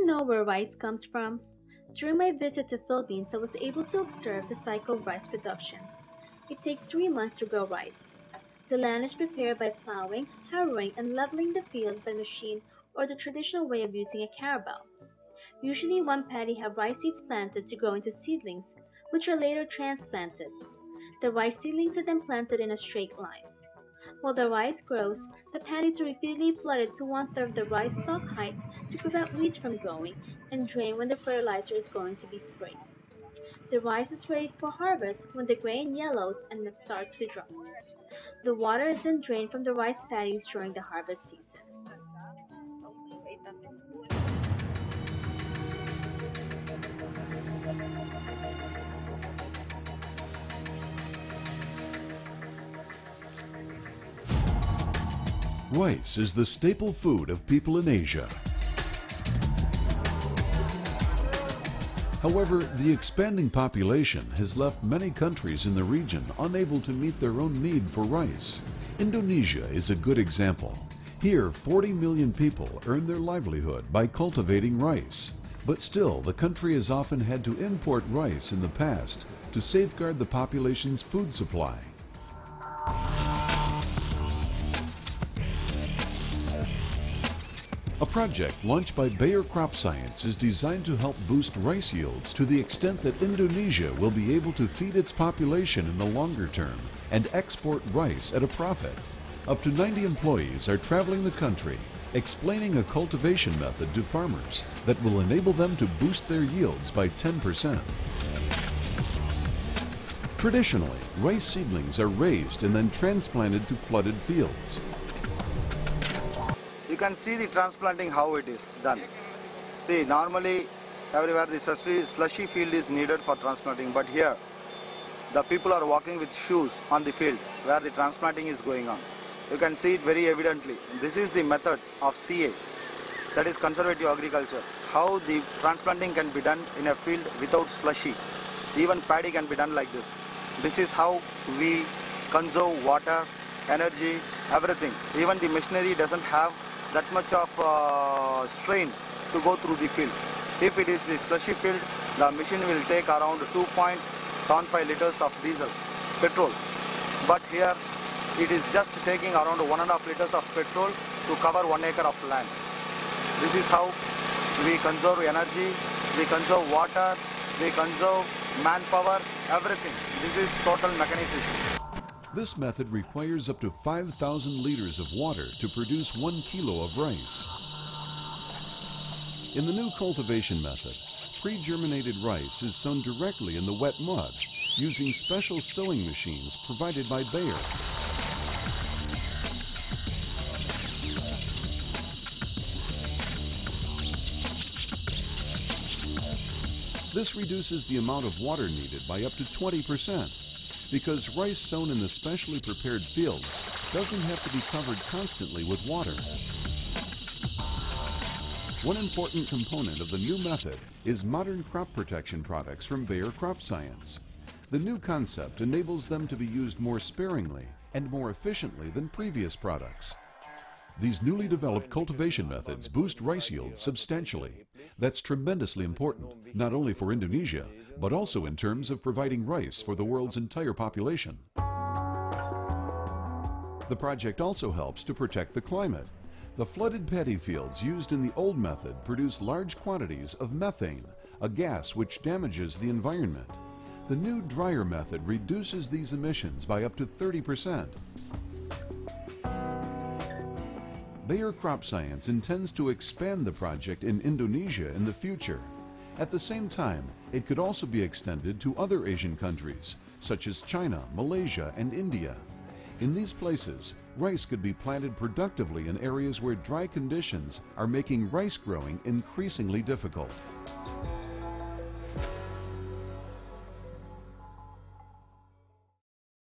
know where rice comes from? During my visit to Philippines, I was able to observe the cycle of rice production. It takes 3 months to grow rice. The land is prepared by plowing, harrowing, and leveling the field by machine or the traditional way of using a carabao. Usually, one paddy have rice seeds planted to grow into seedlings, which are later transplanted. The rice seedlings are then planted in a straight line. While the rice grows, the paddies are repeatedly flooded to one-third of the rice stalk height to prevent weeds from growing and drained when the fertilizer is going to be sprayed. The rice is ready for harvest when the grain yellows and it starts to drop. The water is then drained from the rice paddies during the harvest season. Rice is the staple food of people in Asia. However, the expanding population has left many countries in the region unable to meet their own need for rice. Indonesia is a good example. Here, 40 million people earn their livelihood by cultivating rice. But still, the country has often had to import rice in the past to safeguard the population's food supply. A project launched by Bayer Crop Science is designed to help boost rice yields to the extent that Indonesia will be able to feed its population in the longer term and export rice at a profit. Up to 90 employees are traveling the country, explaining a cultivation method to farmers that will enable them to boost their yields by 10%. Traditionally, rice seedlings are raised and then transplanted to flooded fields. You can see the transplanting how it is done. See, normally everywhere the slushy field is needed for transplanting, but here the people are walking with shoes on the field where the transplanting is going on. You can see it very evidently. This is the method of CA, that is conservative agriculture. How the transplanting can be done in a field without slushy. Even paddy can be done like this. This is how we conserve water, energy, everything. Even the machinery doesn't have that much of strain to go through the field. If it is the slushy field, the machine will take around 2.75 liters of diesel, petrol. But here, it is just taking around 1.5 liters of petrol to cover 1 acre of land. This is how we conserve energy, we conserve water, we conserve manpower, everything. This is total mechanization. This method requires up to 5,000 liters of water to produce 1 kilo of rice. In the new cultivation method, pre-germinated rice is sown directly in the wet mud using special sowing machines provided by Bayer. This reduces the amount of water needed by up to 20%. Because rice sown in the specially prepared fields doesn't have to be covered constantly with water. One important component of the new method is modern crop protection products from Bayer Crop Science. The new concept enables them to be used more sparingly and more efficiently than previous products. These newly developed cultivation methods boost rice yields substantially. That's tremendously important, not only for Indonesia, but also in terms of providing rice for the world's entire population. The project also helps to protect the climate. The flooded paddy fields used in the old method produce large quantities of methane, a gas which damages the environment. The new drier method reduces these emissions by up to 30%. Bayer Crop Science intends to expand the project in Indonesia in the future. At the same time, it could also be extended to other Asian countries, such as China, Malaysia, and India. In these places, rice could be planted productively in areas where dry conditions are making rice growing increasingly difficult.